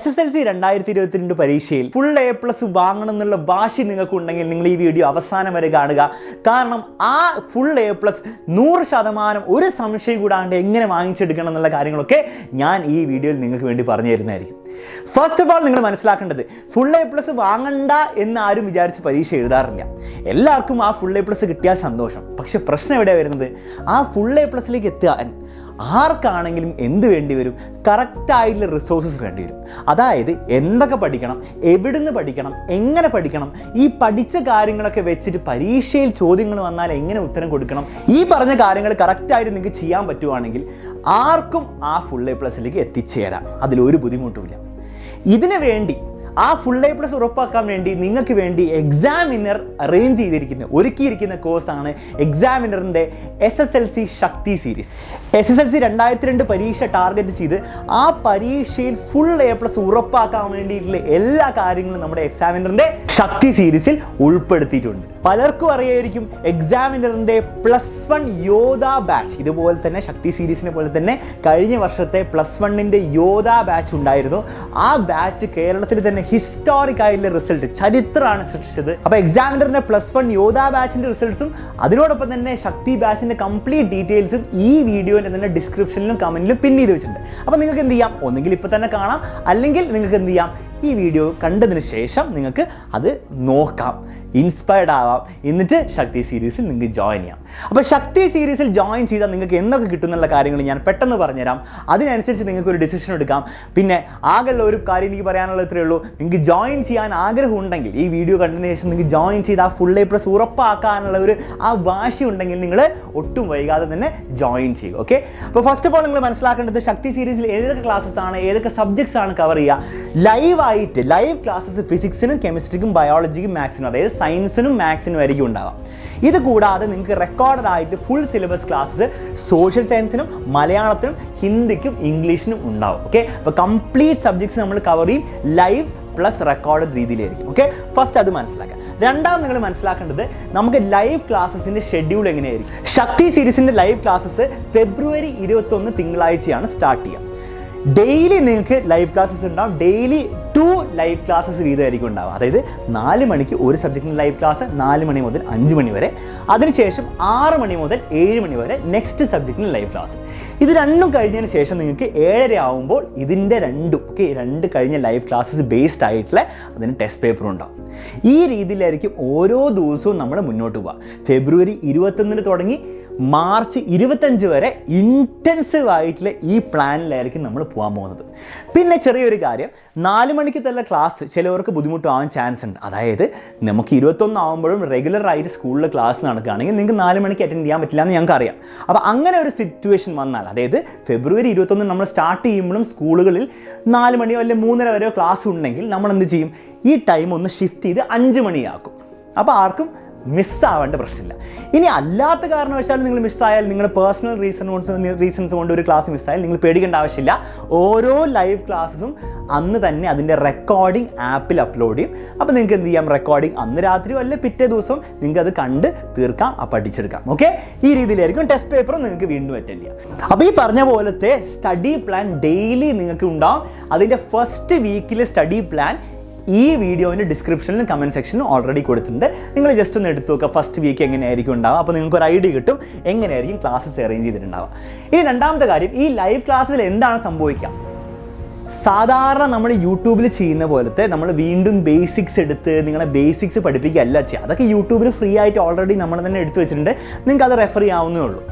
SSLC 2022 പരീക്ഷയിൽ full A plus വാങ്ങണം എന്നുള്ള വാശി നിങ്ങൾക്ക് ഉണ്ടെങ്കിൽ നിങ്ങൾ ഈ വീഡിയോ അവസാനം വരെ കാണുക. കാരണം ആ ഫുൾ എ പ്ലസ് 100% ഒരു സംശയം കൂടാണ്ട് എങ്ങനെ വാങ്ങിച്ചെടുക്കണം എന്നുള്ള കാര്യങ്ങളൊക്കെ ഞാൻ ഈ വീഡിയോയിൽ നിങ്ങൾക്ക് വേണ്ടി പറഞ്ഞു തരുന്നതായിരിക്കും. ഫസ്റ്റ് ഓഫ് ഓൾ നിങ്ങൾ മനസ്സിലാക്കേണ്ടത് ഫുൾ എ പ്ലസ് വാങ്ങണ്ട എന്ന് ആരും വിചാരിച്ച് പരീക്ഷ എഴുതാറില്ല. എല്ലാവർക്കും ആ ഫുൾ എ പ്ലസ് കിട്ടിയാൽ സന്തോഷം. പക്ഷെ പ്രശ്നം എവിടെയാണ് വരുന്നത്? ആ ഫുൾ എ പ്ലസിലേക്ക് എത്താൻ ആർക്കാണെങ്കിലും എന്ത് വേണ്ടി വരും? കറക്റ്റായിട്ടുള്ള റിസോഴ്സസ് വേണ്ടി വരും. അതായത് എന്തൊക്കെ പഠിക്കണം, എവിടുന്ന് പഠിക്കണം, എങ്ങനെ പഠിക്കണം, ഈ പഠിച്ച കാര്യങ്ങളൊക്കെ വെച്ചിട്ട് പരീക്ഷയിൽ ചോദ്യങ്ങൾ വന്നാൽ എങ്ങനെ ഉത്തരം കൊടുക്കണം, ഈ പറഞ്ഞ കാര്യങ്ങൾ കറക്റ്റായിട്ട് നിങ്ങൾക്ക് ചെയ്യാൻ പറ്റുവാണെങ്കിൽ ആർക്കും ആ ഫുൾ എ പ്ലസിലേക്ക് എത്തിച്ചേരാം. അതിലൊരു ബുദ്ധിമുട്ടുമില്ല. ഇതിനു വേണ്ടി ആ ഫുൾ എ പ്ലസ് ഉറപ്പാക്കാൻ വേണ്ടി നിങ്ങൾക്ക് വേണ്ടി എക്സാമിനർ ഒരുക്കിയിരിക്കുന്ന കോഴ്സാണ് എക്സാമിനറിൻ്റെ SSLC ശക്തി സീരീസ്. SSLC 2002 പരീക്ഷ ടാർഗറ്റ് ചെയ്ത് ആ പരീക്ഷയിൽ ഫുൾ എ പ്ലസ് ഉറപ്പാക്കാൻ വേണ്ടിയിട്ടുള്ള എല്ലാ കാര്യങ്ങളും നമ്മുടെ എക്സാമിനറിൻ്റെ ശക്തി സീരീസിൽ ഉൾപ്പെടുത്തിയിട്ടുണ്ട്. പലർക്കും അറിയായിരിക്കും എക്സാമിനറിൻ്റെ +1 യോധ ബാച്ച്, ഇതുപോലെ തന്നെ ശക്തി സീരീസിനെ പോലെ തന്നെ കഴിഞ്ഞ വർഷത്തെ +1 യോധ ബാച്ച് ഉണ്ടായിരുന്നു. ആ ബാച്ച് കേരളത്തിൽ തന്നെ ഹിസ്റ്റോറിക് ആയിട്ടുള്ള റിസൾട്ട്, ചരിത്രമാണ് സൃഷ്ടിച്ചത്. അപ്പോൾ എക്സാമിനറിൻ്റെ +1 യോധ ബാച്ചിൻ്റെ റിസൾട്ട്സും അതിനോടൊപ്പം തന്നെ ശക്തി ബാച്ചിൻ്റെ കംപ്ലീറ്റ് ഡീറ്റെയിൽസും ഈ വീഡിയോൻ്റെ തന്നെ ഡിസ്ക്രിപ്ഷനിലും കമൻറ്റിലും പിൻ ചെയ്ത് വെച്ചിട്ടുണ്ട്. അപ്പോൾ നിങ്ങൾക്ക് എന്ത് ചെയ്യാം, ഒന്നെങ്കിൽ ഇപ്പോൾ തന്നെ കാണാം, അല്ലെങ്കിൽ നിങ്ങൾക്ക് എന്ത് ചെയ്യാം, ഈ വീഡിയോ കണ്ടതിന് ശേഷം നിങ്ങൾക്ക് അത് നോക്കാം, ഇൻസ്പയർഡ് ആവാം, എന്നിട്ട് ശക്തി സീരീസിൽ നിങ്ങൾക്ക് ജോയിൻ ചെയ്യാം. അപ്പോൾ ശക്തി സീരീസിൽ ജോയിൻ ചെയ്താൽ നിങ്ങൾക്ക് എന്തൊക്കെ കിട്ടുന്നുള്ള കാര്യങ്ങൾ ഞാൻ പെട്ടെന്ന് പറഞ്ഞുതരാം. അതിനനുസരിച്ച് നിങ്ങൾക്ക് ഒരു ഡിസിഷൻ എടുക്കാം. പിന്നെ ആകെയുള്ള ഒരു കാര്യം എനിക്ക് പറയാനുള്ളത് ഇത്രയേ ഉള്ളൂ. നിങ്ങൾക്ക് ജോയിൻ ചെയ്യാൻ ആഗ്രഹം ഉണ്ടെങ്കിൽ ഈ വീഡിയോ കണ്ടതിന് ശേഷം നിങ്ങൾക്ക് ജോയിൻ ചെയ്ത് ആ ഫുൾ എ പ്ലസ് ഉറപ്പാക്കാനുള്ള ആ വാശി ഉണ്ടെങ്കിൽ നിങ്ങൾ ഒട്ടും വൈകാതെ തന്നെ ജോയിൻ ചെയ്യുക. ഓക്കെ, അപ്പോൾ ഫസ്റ്റ് ഓഫ് ഓൾ നിങ്ങൾ മനസ്സിലാക്കേണ്ടത് ശക്തി സീരീസിൽ ഏതൊക്കെ ക്ലാസ്സസ് ആണ്, ഏതൊക്കെ സബ്ജക്ട്സ് ആണ് കവർ ചെയ്യുക. ലൈവ് ക്ലാസ്സസ് ഫിസിക്സിനും കെമിസ്ട്രിക്കും ബയോളജിക്കും മാത്സിനും, അതായത് സയൻസിനും മാത്സിനും ആയിരിക്കും ഉണ്ടാവാം. ഇത് കൂടാതെ നിങ്ങൾക്ക് റെക്കോർഡഡ് ആയിട്ട് ഫുൾ സിലബസ് ക്ലാസ്സസ് സോഷ്യൽ സയൻസിനും മലയാളത്തിനും ഹിന്ദിക്കും ഇംഗ്ലീഷിനും ഉണ്ടാവും. ഓക്കെ, അപ്പോൾ കംപ്ലീറ്റ് സബ്ജക്ട്സ് നമ്മൾ കവർ ചെയ്യും ലൈവ് പ്ലസ് റെക്കോർഡഡ് രീതിയിലായിരിക്കും. ഓക്കെ, ഫസ്റ്റ് അത് മനസ്സിലാക്കുക. രണ്ടാമത് നിങ്ങൾ മനസ്സിലാക്കേണ്ടത് നമുക്ക് ലൈവ് ക്ലാസ്സസിൻ്റെ ഷെഡ്യൂൾ എങ്ങനെയായിരിക്കും. ശക്തി സീരീസിൻ്റെ ലൈവ് ക്ലാസ്സസ് ഫെബ്രുവരി 21 തിങ്കളാഴ്ചയാണ് സ്റ്റാർട്ട് ചെയ്യുക. ഡെയിലി നിങ്ങൾക്ക് ലൈവ് ക്ലാസ്സസ് ഉണ്ടാവും. ഡെയിലി 2 ലൈവ് ക്ലാസ്സസ് വീതമായിരിക്കും ഉണ്ടാവുക. അതായത് 4 മണിക്ക് ഒരു സബ്ജക്റ്റിന് ലൈവ് ക്ലാസ്, 4 മണി മുതൽ 5 മണി വരെ. അതിനുശേഷം 6 മണി മുതൽ 7 മണി വരെ നെക്സ്റ്റ് സബ്ജക്റ്റിന് ലൈവ് ക്ലാസ്. ഇത് രണ്ടും കഴിഞ്ഞതിന് ശേഷം നിങ്ങൾക്ക് 7:30 ആകുമ്പോൾ ഇതിൻ്റെ രണ്ട് കഴിഞ്ഞ ലൈവ് ക്ലാസ്സസ് ബേസ്ഡ് ആയിട്ടുള്ള അതിന് ടെസ്റ്റ് പേപ്പർ ഉണ്ടാവും. ഈ രീതിയിലായിരിക്കും ഓരോ ദിവസവും നമ്മൾ മുന്നോട്ട് പോവുക. ഫെബ്രുവരി 21 തുടങ്ങി മാർച്ച് 25 വരെ ഇൻറ്റൻസീവ് ആയിട്ടുള്ള ഈ പ്ലാനിലായിരിക്കും നമ്മൾ പോകാൻ പോകുന്നത്. പിന്നെ ചെറിയൊരു കാര്യം, 4 മണിക്ക് തന്നെ ക്ലാസ് ചിലവർക്ക് ബുദ്ധിമുട്ടാവാൻ ചാൻസ് ഉണ്ട്. അതായത് നമുക്ക് 21 ആകുമ്പോഴും റെഗുലർ ആയിട്ട് സ്കൂളിൽ ക്ലാസ് നടക്കുകയാണെങ്കിൽ നിങ്ങൾക്ക് 4 മണിക്ക് അറ്റൻഡ് ചെയ്യാൻ പറ്റില്ല എന്ന് ഞങ്ങൾക്ക് അറിയാം. അപ്പോൾ അങ്ങനെ ഒരു സിറ്റുവേഷൻ വന്നാൽ, അതായത് ഫെബ്രുവരി 21 നമ്മൾ സ്റ്റാർട്ട് ചെയ്യുമ്പോഴും സ്കൂളുകളിൽ 4 മണിയോ അല്ലെങ്കിൽ 3:30 വരെയോ ക്ലാസ് ഉണ്ടെങ്കിൽ നമ്മൾ എന്ത് ചെയ്യും, ഈ ടൈം ഒന്ന് ഷിഫ്റ്റ് ചെയ്ത് 5 മണിയാക്കും. അപ്പോൾ ആർക്കും മിസ്സാവേണ്ട പ്രശ്നമില്ല. ഇനി അല്ലാത്ത കാരണവശാലും നിങ്ങൾ മിസ്സായാൽ, നിങ്ങൾ പേഴ്സണൽ റീസൺസ് കൊണ്ട് ഒരു ക്ലാസ് മിസ്സായാൽ നിങ്ങൾ പേടിക്കേണ്ട ആവശ്യമില്ല. ഓരോ ലൈവ് ക്ലാസ്സും അന്ന് തന്നെ അതിൻ്റെ റെക്കോർഡിംഗ് ആപ്പിൽ അപ്ലോഡ് ചെയ്യും. അപ്പോൾ നിങ്ങൾക്ക് എന്ത് ചെയ്യാം, റെക്കോർഡിംഗ് അന്ന് രാത്രിയോ അല്ലെങ്കിൽ പിറ്റേ ദിവസം നിങ്ങൾക്ക് അത് കണ്ട് തീർക്കാം, പഠിച്ചെടുക്കാം. ഓക്കെ, ഈ രീതിയിലായിരിക്കും ടെസ്റ്റ് പേപ്പറും നിങ്ങൾക്ക് വീണ്ടും അറ്റൻഡ് ചെയ്യാം. അപ്പോൾ ഈ പറഞ്ഞ പോലത്തെ സ്റ്റഡി പ്ലാൻ ഡെയിലി നിങ്ങൾക്ക് ഉണ്ടാവും. അതിൻ്റെ ഫസ്റ്റ് വീക്കിലെ സ്റ്റഡി പ്ലാൻ ഈ വീഡിയോൻ്റെ ഡിസ്ക്രിപ്ഷനിലും കമൻറ്റ് സെക്ഷനിലും ഓൾറെഡി കൊടുത്തിട്ടുണ്ട്. നിങ്ങൾ ജസ്റ്റ് ഒന്ന് എടുത്തു നോക്കുക ഫസ്റ്റ് വീക്ക് എങ്ങനെയായിരിക്കും ഉണ്ടാവുക. അപ്പോൾ നിങ്ങൾക്ക് ഒരു ഐഡിയ കിട്ടും എങ്ങനെയായിരിക്കും ക്ലാസ്സസ് അറേഞ്ച് ചെയ്തിട്ടുണ്ടാവുക. ഇനി രണ്ടാമത്തെ കാര്യം, ഈ ലൈവ് ക്ലാസ്സിൽ എന്താണ് സംഭവിക്കുക? സാധാരണ നമ്മൾ യൂട്യൂബിൽ ചെയ്യുന്ന പോലത്തെ നമ്മൾ വീണ്ടും ബേസിക്സ് എടുത്ത് നിങ്ങളെ ബേസിക്സ് പഠിപ്പിക്കുകയല്ല ചെയ്യുക. അതൊക്കെ യൂട്യൂബിൽ ഫ്രീ ആയിട്ട് ഓൾറെഡി നമ്മൾ തന്നെ എടുത്തു വെച്ചിട്ടുണ്ട്. നിങ്ങൾക്ക് അത് റെഫർ ചെയ്യാവുന്നേ ഉള്ളൂ.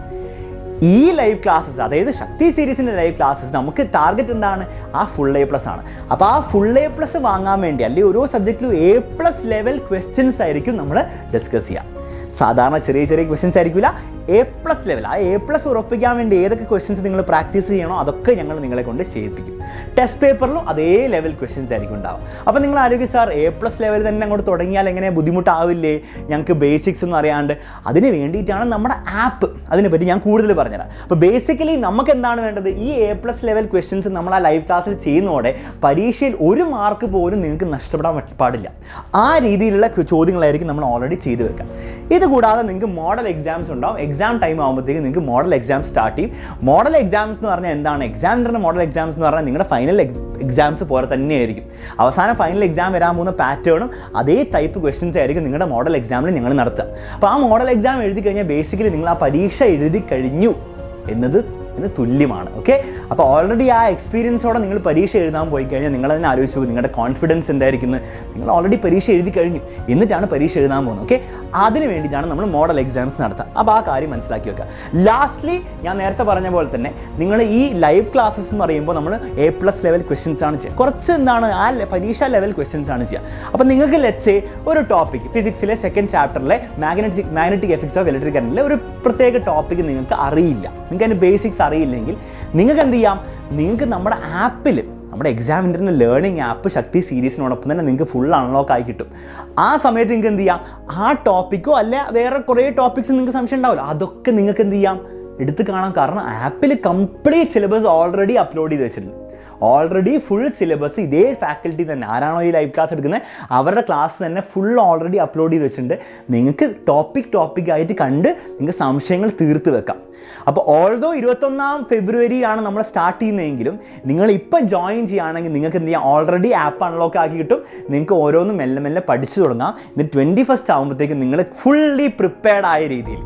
ഈ ലൈവ് ക്ലാസ്സസ്, അതായത് ശക്തി സീരീസിൻ്റെ ലൈവ് ക്ലാസ്സസ്, നമുക്ക് ടാർഗറ്റ് എന്താണ്? ആ ഫുൾ എ പ്ലസ് ആണ്. അപ്പോൾ ആ ഫുൾ എ പ്ലസ് വാങ്ങാൻ വേണ്ടി അല്ലെങ്കിൽ ഓരോ സബ്ജക്റ്റിലും A+ ലെവൽ ക്വസ്റ്റ്യൻസ് ആയിരിക്കും നമ്മൾ ഡിസ്കസ് ചെയ്യുക. സാധാരണ ചെറിയ ക്വസ്റ്റ്യൻസ് ആയിരിക്കില്ല, A+ ലെവൽ. ആ A+ ഉറപ്പിക്കാൻ വേണ്ടി ഏതൊക്കെ ക്വസ്റ്റ്യൻസ് നിങ്ങൾ പ്രാക്ടീസ് ചെയ്യണോ അതൊക്കെ ഞങ്ങൾ നിങ്ങളെ കൊണ്ട് ചെയ്യിപ്പിക്കും. ടെസ്റ്റ് പേപ്പറിലും അതേ ലെവൽ ക്വസ്റ്റ്യൻസ് ആയിരിക്കും ഉണ്ടാവും. അപ്പോൾ നിങ്ങൾ ആലോചിക്കും, സാർ A+ ലെവൽ തന്നെ അങ്ങോട്ട് തുടങ്ങിയാൽ എങ്ങനെ ബുദ്ധിമുട്ടാവില്ലേ, ഞങ്ങൾക്ക് ബേസിക്സ് ഒന്നും അറിയാണ്ട്? അതിന് വേണ്ടിയിട്ടാണ് നമ്മുടെ ആപ്പ്. അതിനെപ്പറ്റി ഞാൻ കൂടുതൽ പറഞ്ഞുതരാം. അപ്പോൾ ബേസിക്കലി നമുക്ക് എന്താണ് വേണ്ടത്, ഈ A+ ലെവൽ ക്വസ്റ്റ്യൻസ് നമ്മൾ ആ ലൈവ് ക്ലാസ്സിൽ ചെയ്യുന്നതോടെ പരീക്ഷയിൽ 1 മാർക്ക് പോലും നിങ്ങൾക്ക് നഷ്ടപ്പെടാൻ പാടില്ല. ആ രീതിയിലുള്ള ചോദ്യങ്ങളായിരിക്കും നമ്മൾ ഓൾറെഡി ചെയ്തു വെക്കാം. ഇത് കൂടാതെ നിങ്ങൾക്ക് മോഡൽ എക്സാംസ് ഉണ്ടാവും. എക്സാം ടൈം ആകുമ്പോഴത്തേക്ക് നിങ്ങൾക്ക് മോഡൽ എക്സാം സ്റ്റാർട്ട് ചെയ്യും. മോഡൽ എക്സാംസ് എന്ന് പറഞ്ഞാൽ എന്താണ്? എക്സാമിൻ്റെ മോഡൽ എക്സാംസ് എന്ന് പറഞ്ഞാൽ നിങ്ങളുടെ ഫൈനൽ എക്സാംസ് പോലെ തന്നെയായിരിക്കും. അവസാനം ഫൈനൽ എക്സാം വരാൻ പോകുന്ന പാറ്റേണും അതേ ടൈപ്പ് ക്വസ്റ്റ്യൻസ് ആയിരിക്കും നിങ്ങളുടെ മോഡൽ എക്സാമിൽ ഞങ്ങൾ നടത്തുക. അപ്പോൾ ആ മോഡൽ എക്സാം എഴുതി കഴിഞ്ഞാൽ ബേസിക്കലി നിങ്ങൾ ആ പരീക്ഷ എഴുതി കഴിഞ്ഞു എന്നത് തുല്യമാണ്. ഓക്കെ, അപ്പോൾ ഓൾറെഡി ആ എക്സ്പീരിയൻസോടെ നിങ്ങൾ പരീക്ഷ എഴുതാൻ പോയി കഴിഞ്ഞാൽ നിങ്ങൾ തന്നെ ആലോചിച്ചു നിങ്ങളുടെ കോൺഫിഡൻസ് എന്തായിരിക്കുന്നത്. നിങ്ങൾ ഓൾറെഡി പരീക്ഷ എഴുതി കഴിഞ്ഞു എന്നിട്ടാണ് പരീക്ഷ എഴുതാൻ പോകുന്നത്. ഓക്കെ, അതിന് വേണ്ടിയിട്ടാണ് നമ്മൾ മോഡൽ എക്സാംസ് നടത്തുക. അപ്പോൾ ആ കാര്യം മനസ്സിലാക്കി വെക്കുക. ലാസ്റ്റ്ലി ഞാൻ നേരത്തെ പറഞ്ഞ പോലെ തന്നെ നിങ്ങൾ ഈ ലൈവ് ക്ലാസ്സസ് എന്ന് പറയുമ്പോൾ നമ്മൾ A+ ലെവൽ ക്വസ്റ്റ്യൻസ് ആണ് ചെയ്യുക. കുറച്ച് എന്താണ് ആ പരീക്ഷ ലെവൽ ക്വസ്റ്റ്യൻസ് ആണ് ചെയ്യുക. അപ്പോൾ നിങ്ങൾക്ക് ലെറ്റ്സ് സേ ഒരു ടോപ്പിക് ഫിസിക്സിലെ 2nd ചാപ്റ്ററിലെ മാഗ്നറ്റിക് എഫക്ട്സ് ഓഫ് ഇലക്ട്രിക് കറന്റിലെ ഒരു പ്രത്യേക ടോപ്പിക് നിങ്ങൾക്ക് അറിയില്ല, നിങ്ങൾക്ക് അതിൻ്റെ ബേസിക്സ് അറിയില്ലെങ്കിൽ നിങ്ങൾക്ക് എന്ത് ചെയ്യാം? നിങ്ങൾക്ക് നമ്മുടെ ആപ്പിൽ, നമ്മുടെ എക്സാം ഇൻ്റർണൽ ലേണിംഗ് ആപ്പ് ശക്തി സീരീസിനോടൊപ്പം തന്നെ നിങ്ങൾക്ക് ഫുൾ അൺലോക്ക് ആയി കിട്ടും. ആ സമയത്ത് നിങ്ങൾക്ക് എന്ത് ചെയ്യാം? ആ ടോപ്പിക്കോ അല്ല വേറെ കുറേ ടോപ്പിക്സ് നിങ്ങൾക്ക് സംശയം ഉണ്ടാവില്ല, അതൊക്കെ നിങ്ങൾക്ക് എന്ത് ചെയ്യാം? എടുത്ത് കാണാം. കാരണം ആപ്പിൽ കംപ്ലീറ്റ് സിലബസ് ഓൾറെഡി അപ്ലോഡ് ചെയ്ത് വെച്ചിട്ടുണ്ട്. ഓൾറെഡി ഫുൾ സിലബസ് ഇതേ ഫാക്കൽറ്റി തന്നെ, ആരാണോ ഈ ലൈവ് ക്ലാസ് എടുക്കുന്നത് അവരുടെ ക്ലാസ് തന്നെ ഫുൾ ഓൾറെഡി അപ്ലോഡ് ചെയ്ത് വെച്ചിട്ടുണ്ട്. നിങ്ങൾക്ക് ടോപ്പിക് ആയിട്ട് കണ്ട് നിങ്ങൾക്ക് സംശയങ്ങൾ തീർത്ത് വെക്കാം. അപ്പോൾ ഓൾദോ 21 ഫെബ്രുവരിയാണ് നമ്മൾ സ്റ്റാർട്ട് ചെയ്യുന്നതെങ്കിലും നിങ്ങൾ ഇപ്പം ജോയിൻ ചെയ്യുകയാണെങ്കിൽ നിങ്ങൾക്ക് എന്ത് ചെയ്യാം? ഓൾറെഡി ആപ്പ് അൺലോക്ക് ആക്കി കിട്ടും. നിങ്ങൾക്ക് ഓരോന്നും മെല്ലെ മെല്ലെ പഠിച്ചു തുടങ്ങാം. എന്നിട്ട് 21st ആകുമ്പോഴത്തേക്കും നിങ്ങൾ ഫുള്ളി പ്രിപ്പയർഡ് ആയ രീതിയിൽ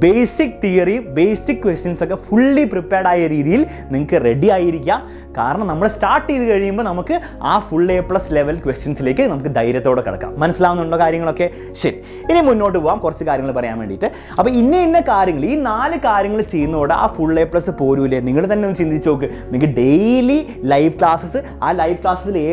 ബേസിക് തിയറി, ബേസിക് ക്വസ്റ്റ്യൻസ് ഒക്കെ ഫുള്ളി പ്രിപ്പയർഡ് ആയ രീതിയിൽ നിങ്ങൾക്ക് റെഡി ആയിരിക്കാം. കാരണം നമ്മൾ സ്റ്റാർട്ട് ചെയ്ത് കഴിയുമ്പോൾ നമുക്ക് ആ ഫുൾ A+ ലെവൽ ക്വസ്റ്റ്യൻസിലേക്ക് നമുക്ക് ധൈര്യത്തോടെ കിടക്കാം. മനസ്സിലാവുന്നുണ്ടോ കാര്യങ്ങളൊക്കെ? ശരി, ഇനി മുന്നോട്ട് പോകാം കുറച്ച് കാര്യങ്ങൾ പറയാൻ വേണ്ടിയിട്ട്. അപ്പോൾ ഇന്ന കാര്യങ്ങൾ, ഈ 4 കാര്യങ്ങൾ ചെയ്യുന്നതോടെ ആ ഫുൾ A+ പോരൂലേ? നിങ്ങൾ തന്നെ ഒന്ന് ചിന്തിച്ച് നോക്ക്. നിങ്ങൾക്ക് ഡെയിലി ലൈവ് ക്ലാസ്സസ്, ആ ലൈവ് ക്ലാസ്സിൽ A+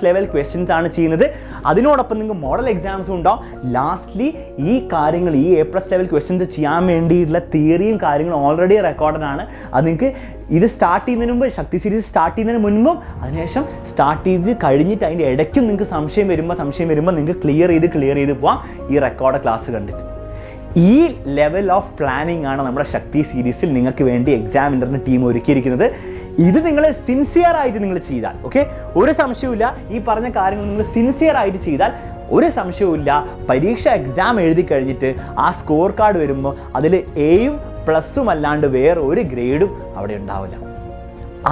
ലെവൽ ക്വസ്റ്റ്യൻസ് ആണ് ചെയ്യുന്നത്. അതിനോടൊപ്പം നിങ്ങൾക്ക് മോഡൽ എക്സാംസും ഉണ്ടാവും. ലാസ്റ്റ്ലി ഈ കാര്യങ്ങൾ, ഈ A+ ലെവൽ ക്വസ്റ്റ്യൻസ് ചെയ്യാൻ വേണ്ടിയിട്ടുള്ള തിയറിയും കാര്യങ്ങളും ഓൾറെഡി റെക്കോർഡഡ് ആണ്. അത് നിങ്ങൾക്ക് ഇത് സ്റ്റാർട്ട് ചെയ്യുന്നതിന് മുമ്പ്, ശക്തി സീരീസ് സ്റ്റാർട്ട് ചെയ്യുന്നതിന് മുൻപും അതിനുശേഷം സ്റ്റാർട്ട് ചെയ്ത് കഴിഞ്ഞിട്ട് അതിൻ്റെ ഇടയ്ക്കും നിങ്ങൾക്ക് സംശയം വരുമ്പോൾ നിങ്ങൾക്ക് ക്ലിയർ ചെയ്ത് പോവാം ഈ റെക്കോർഡ് ക്ലാസ് കണ്ടിട്ട്. ഈ ലെവൽ ഓഫ് പ്ലാനിങ് ആണ് നമ്മുടെ ശക്തി സീരീസിൽ നിങ്ങൾക്ക് വേണ്ടി എക്സാം ഇൻ്റർനെറ്റ് ടീം ഒരുക്കിയിരിക്കുന്നത്. ഇത് നിങ്ങൾ സിൻസിയർ ആയിട്ട് നിങ്ങൾ ചെയ്താൽ, ഓക്കെ, ഒരു സംശയവുമില്ല, ഈ പറഞ്ഞ കാര്യങ്ങൾ നിങ്ങൾ സിൻസിയർ ആയിട്ട് ചെയ്താൽ ഒരു സംശയവുമില്ല, പരീക്ഷ എക്സാം എഴുതി കഴിഞ്ഞിട്ട് ആ സ്കോർ കാർഡ് വരുമ്പോൾ അതിൽ Aയും പ്ലസും അല്ലാണ്ട് വേറെ ഒരു ഗ്രേഡും അവിടെ ഉണ്ടാവില്ല.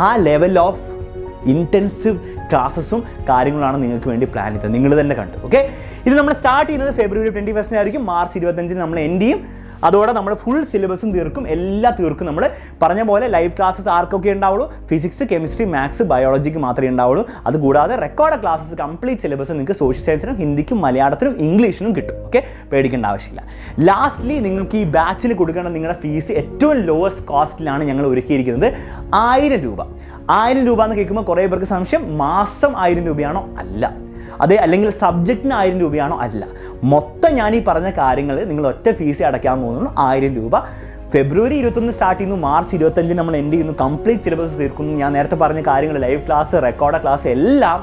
ആ ലെവൽ ഓഫ് ഇൻറ്റൻസീവ് ക്ലാസ്സസും കാര്യങ്ങളാണ് നിങ്ങൾക്ക് വേണ്ടി പ്ലാൻ ചെയ്തത്. നിങ്ങൾ തന്നെ കണ്ടു. ഓക്കെ, ഇത് നമ്മൾ സ്റ്റാർട്ട് ചെയ്യുന്നത് ഫെബ്രുവരി 21 മാർച്ച് 25 നമ്മൾ എൻഡ് ചെയ്യും. അതോടെ നമ്മൾ ഫുൾ സിലബസും തീർക്കും, എല്ലാം തീർക്കും. നമ്മൾ പറഞ്ഞ പോലെ ലൈവ് ക്ലാസ്സസ് ആർക്കൊക്കെ ഉണ്ടാവുള്ളൂ? ഫിസിക്സ്, കെമിസ്ട്രി, മാത്സ്, ബയോളജിക്ക് മാത്രമേ ഉണ്ടാവുള്ളൂ. അതുകൂടാതെ റെക്കോർഡ് ക്ലാസ്സസ് കംപ്ലീറ്റ് സിലബസ് നിങ്ങൾക്ക് സോഷ്യൽ സയൻസിനും ഹിന്ദിക്കും മലയാളത്തിനും ഇംഗ്ലീഷിനും കിട്ടും. ഓക്കെ, പേടിക്കേണ്ട ആവശ്യമില്ല. ലാസ്റ്റ്ലി നിങ്ങൾക്ക് ഈ ബാച്ചിന് കൊടുക്കേണ്ട നിങ്ങളുടെ ഫീസ് ഏറ്റവും ലോവസ്റ്റ് കോസ്റ്റിലാണ് ഞങ്ങൾ ഒരുക്കിയിരിക്കുന്നത്. 1000 രൂപ. 1000 രൂപ എന്ന് കേൾക്കുമ്പോൾ കുറേ പേർക്ക് സംശയം, മാസം 1000 രൂപയാണോ? അല്ല. അതെ, അല്ലെങ്കിൽ സബ്ജക്റ്റിന് 1000 രൂപയാണോ? അല്ല. മൊത്തം ഞാൻ ഈ പറഞ്ഞ കാര്യങ്ങൾ നിങ്ങൾ ഒറ്റ ഫീസ് അടയ്ക്കാൻ പോകുന്നുള്ളൂ. 1000 രൂപ. ഫെബ്രുവരി 21 സ്റ്റാർട്ട് ചെയ്യുന്നു, മാർച്ച് 25 നമ്മൾ എൻഡ് ചെയ്യുന്നു, കംപ്ലീറ്റ് സിലബസ് തീർക്കുന്നു. ഞാൻ നേരത്തെ പറഞ്ഞ കാര്യങ്ങൾ, ലൈവ് ക്ലാസ്, റെക്കോർഡ് ക്ലാസ് എല്ലാം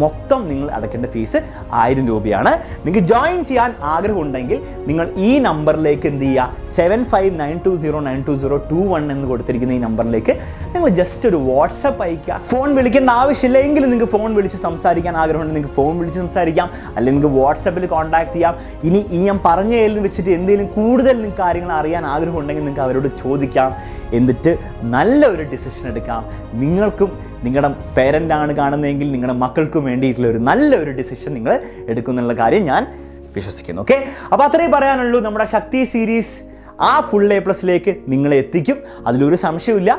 മൊത്തം നിങ്ങൾ അടയ്ക്കേണ്ട ഫീസ് 1000 രൂപയാണ്. നിങ്ങൾക്ക് ജോയിൻ ചെയ്യാൻ ആഗ്രഹമുണ്ടെങ്കിൽ നിങ്ങൾ ഈ നമ്പറിലേക്ക് എന്ത് ചെയ്യുക? 7592092021 എന്ന് കൊടുത്തിരിക്കുന്ന ഈ നമ്പറിലേക്ക് നിങ്ങൾ ജസ്റ്റ് ഒരു വാട്സപ്പ് അയക്കുക. ഫോൺ വിളിക്കേണ്ട ആവശ്യമില്ല. എങ്കിലും നിങ്ങൾക്ക് ഫോൺ വിളിച്ച് സംസാരിക്കാൻ ആഗ്രഹമുണ്ടെങ്കിൽ നിങ്ങൾക്ക് ഫോൺ വിളിച്ച് സംസാരിക്കാം, അല്ലെങ്കിൽ നിങ്ങൾക്ക് വാട്സപ്പിൽ കോൺടാക്ട് ചെയ്യാം. ഇനി ഈ ഞാൻ പറഞ്ഞതിൽ വെച്ചിട്ട് എന്തെങ്കിലും കൂടുതൽ നിങ്ങൾക്ക് കാര്യങ്ങൾ അറിയാൻ ആഗ്രഹമുണ്ടെങ്കിൽ നിങ്ങൾക്ക് അവരോട് ചോദിക്കാം. എന്നിട്ട് നല്ല ഒരു ഡിസിഷൻ എടുക്കാം. നിങ്ങൾക്കും നിങ്ങളുടെ പേരൻ്റാണ് കാണുന്നതെങ്കിൽ നിങ്ങളുടെ മക്കൾക്കും വേണ്ടിയിട്ടുള്ള ഒരു നല്ലൊരു ഡിസിഷൻ നിങ്ങൾ എടുക്കുന്നുള്ള കാര്യം ഞാൻ വിശ്വസിക്കുന്നു. ഓക്കെ, അപ്പോൾ അത്രയും പറയാനുള്ളൂ. നമ്മുടെ ശക്തി സീരീസ് ആ ഫുൾ A+ലേക്ക് നിങ്ങളെ എത്തിക്കും, അതിലൊരു സംശയമില്ല.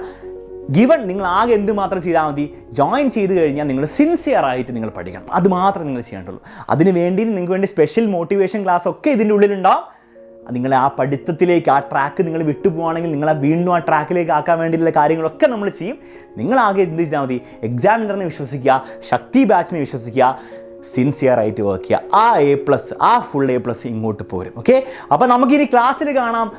ഗിവൺ നിങ്ങൾ ആകെ എന്തുമാത്രം ചെയ്താൽ മതി? ജോയിൻ ചെയ്ത് കഴിഞ്ഞാൽ നിങ്ങൾ സിൻസിയർ ആയിട്ട് നിങ്ങൾ പഠിക്കണം. അത് മാത്രം നിങ്ങൾ ചെയ്യേണ്ടുള്ളൂ. അതിന് വേണ്ടി നിങ്ങൾക്ക് വേണ്ടി സ്പെഷ്യൽ മോട്ടിവേഷൻ ക്ലാസ് ഒക്കെ ഇതിൻ്റെ ഉള്ളിലുണ്ടാവും. നിങ്ങളെ ആ പഠിത്തത്തിലേക്ക്, ആ ട്രാക്ക് നിങ്ങൾ വിട്ടുപോകുകയാണെങ്കിൽ നിങ്ങളെ വീണ്ടും ആ ട്രാക്കിലേക്ക് ആക്കാൻ വേണ്ടിയിട്ടുള്ള കാര്യങ്ങളൊക്കെ നമ്മൾ ചെയ്യും. നിങ്ങളാകെ എന്ത് ചെയ്താൽ മതി? എക്സാമിനറിനെ വിശ്വസിക്കുക, ശക്തി ബാച്ചിനെ വിശ്വസിക്കുക, സിൻസിയർ ആയിട്ട് വർക്ക് ചെയ്യുക. ആ A+, ആ ഫുൾ A+ ഇങ്ങോട്ട് പോരും. ഓക്കെ, അപ്പോൾ നമുക്കിനി ക്ലാസ്സിൽ കാണാം.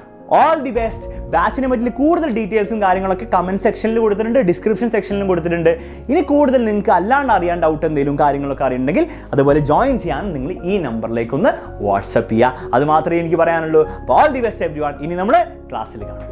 All the best. ബാച്ചിനെ പറ്റിയുള്ള കൂടുതൽ ഡീറ്റെയിൽസും കാര്യങ്ങളൊക്കെ കമൻറ്റ് സെക്ഷനിൽ കൊടുത്തിട്ടുണ്ട്, ഡിസ്ക്രിപ്ഷൻ സെക്ഷനിലും കൊടുത്തിട്ടുണ്ട്. ഇനി കൂടുതൽ നിങ്ങൾക്ക് അല്ലാണ്ട് അറിയാൻ ഡൗട്ട് എന്തെങ്കിലും കാര്യങ്ങളൊക്കെ അറിയുന്നുണ്ടെങ്കിൽ അതുപോലെ ജോയിൻ ചെയ്യാൻ നിങ്ങൾ ഈ നമ്പറിലേക്കൊന്ന് വാട്സപ്പ് ചെയ്യുക. അത് മാത്രമേ എനിക്ക് പറയാനുള്ളൂ. അപ്പോൾ ഓൾ ദി ബെസ്റ്റ് എവ്രിവൺ. ഇനി നമ്മൾ ക്ലാസ്സിൽ കാണാം.